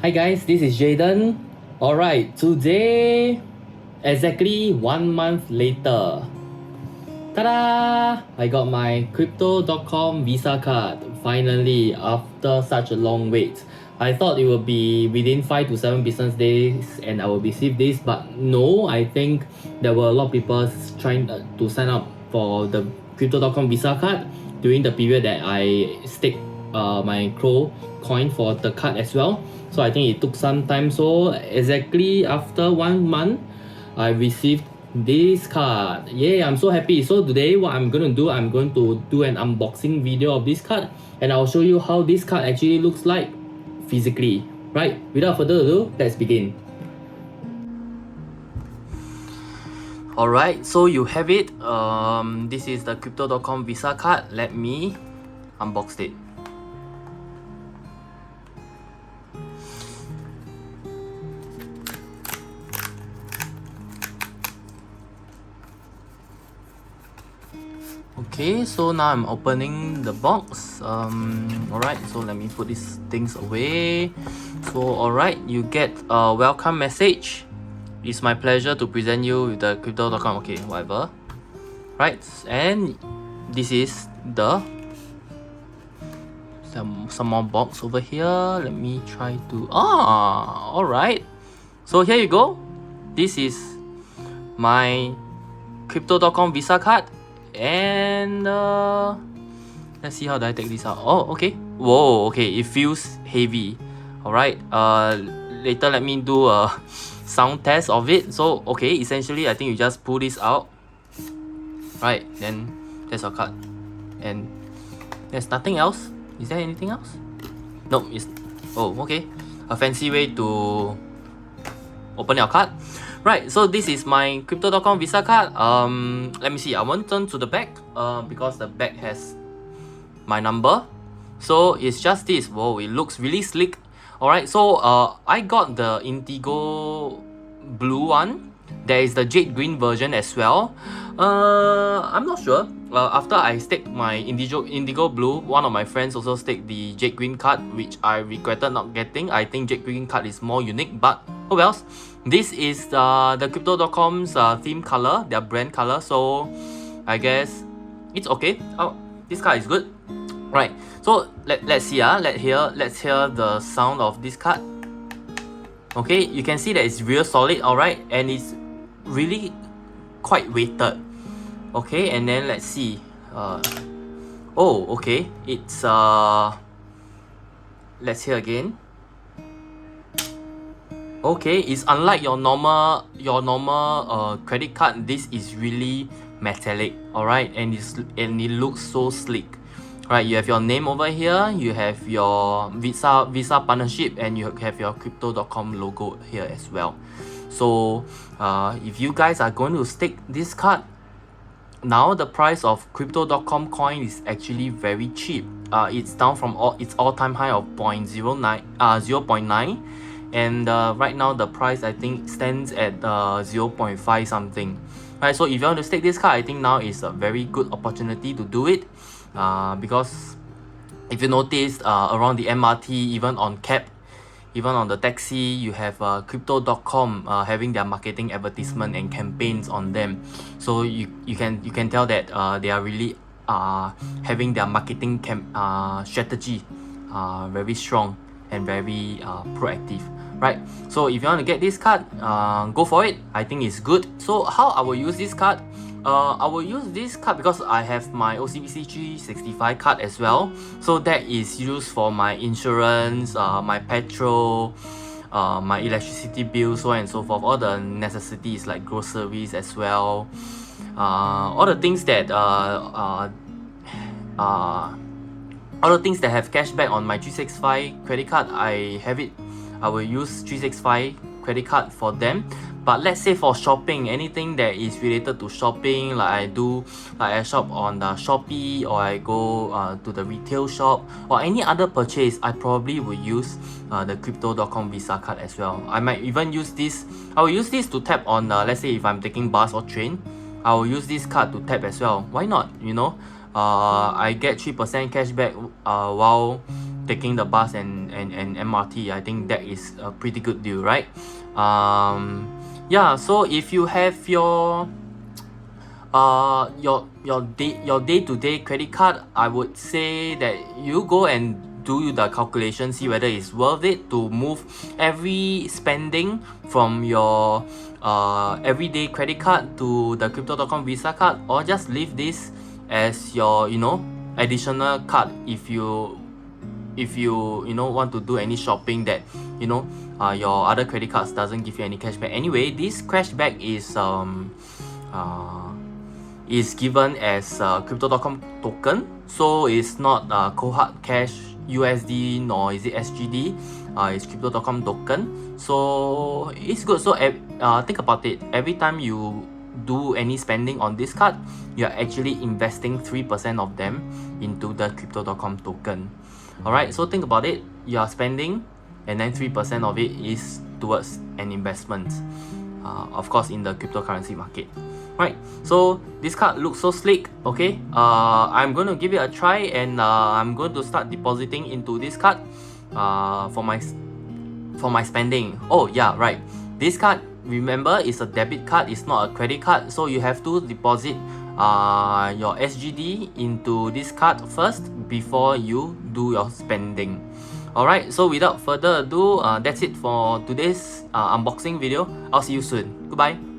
Hi guys, this is Jaden. Alright, today, exactly 1 month later, ta-da! I got my Crypto.com Visa card, finally, after such a long wait. I thought it would be within 5 to 7 business days and I will receive this, but no, I think there were a lot of people trying to sign up for the Crypto.com Visa card during the period that I staked my Crow coin for the card as well. So I think it took some time. So exactly after 1 month, I received this card. Yay, I'm so happy. So today what I'm going to do, I'm going to do an unboxing video of this card and I'll show you how this card actually looks like physically. Right, without further ado, let's begin. Alright, so you have it. This is the Crypto.com Visa card. Let me unbox it. Okay, so now I'm opening the box. Alright, so let me put these things away. So alright, you get a welcome message. It's my pleasure to present you with the Crypto.com. Okay, whatever. Right, and this is the some more box over here. Let me try to alright. So here you go. This is my Crypto.com Visa card. And let's see how do I take this out. Oh, okay. Whoa, okay, it feels heavy. Alright, later let me do a sound test of it. So okay, essentially I think you just pull this out. Right, then there's your card. And there's nothing else. Is there anything else? No, it's okay. A fancy way to open your card. Right, so this is my Crypto.com Visa card. Let me see. I won't turn to the back because the back has my number. So it's just this. Whoa, it looks really slick. Alright, so I got the Indigo blue one. There is the jade green version as well. I'm not sure. After I staked my Indigo blue, one of my friends also staked the jade green card, which I regretted not getting. I think jade green card is more unique, but oh well. This is the Crypto.com's theme color, their brand color. So I guess it's okay. Oh, this card is good. Right. So let's see. Let's hear the sound of this card. Okay, you can see that it's real solid. Alright, and it's really quite weighted. Okay, and then let's see. Okay, it's let's hear again. Okay, it's unlike your normal credit card. This is really metallic. Alright, and it looks so sleek. Right, you have your name over here, you have your Visa partnership, and you have your Crypto.com logo here as well. So if you guys are going to stake this card, now the price of Crypto.com coin is actually very cheap. It's down from its all-time high of 0.9, and right now the price I think stands at 0.5 something. Right, so if you want to stake this card, I think now is a very good opportunity to do it. Because if you notice around the MRT, even on cab, even on the taxi, you have Crypto.com having their marketing advertisement and campaigns on them. So you can tell that they are really having their marketing strategy very strong and very proactive. Right, so if you want to get this card, go for it. I think it's good. So how I will use this card? I will use this card because I have my OCBC 365 card as well. So that is used for my insurance, my petrol, my electricity bill, so on and so forth. All the necessities like groceries as well. All the things that have cashback on my 365 credit card, I will use 365 credit card for them. But let's say for shopping, anything that is related to shopping, like I shop on the Shopee, or I go to the retail shop, or any other purchase, I probably will use the Crypto.com Visa card as well. I might even use this. I will use this to tap on let's say if I'm taking bus or train, I will use this card to tap as well. Why not? I get 3% cashback while taking the bus and MRT. I think that is a pretty good deal, right? Yeah, so if you have your day-to-day credit card, I would say that you go and do the calculation, see whether it's worth it to move every spending from your everyday credit card to the Crypto.com Visa card, or just leave this as your additional card if you want to do any shopping that your other credit cards doesn't give you any cashback. Anyway, this cashback is given as Crypto.com token, so it's not cohort cash USD nor is it SGD. It's Crypto.com token, so it's good. So think about it. Every time you do any spending on this card, you're actually investing 3% of them into the Crypto.com token. Alright, so think about it. You are spending, and then 3% of it is towards an investment, of course, in the cryptocurrency market. Right, so this card looks so sleek. Okay, I'm going to give it a try, and I'm going to start depositing into this card for my spending. Oh yeah, right, this card, remember, is a debit card, it's not a credit card, so you have to deposit your SGD into this card first before you do your spending. Alright, so without further ado, that's it for today's unboxing video. I'll see you soon. Goodbye.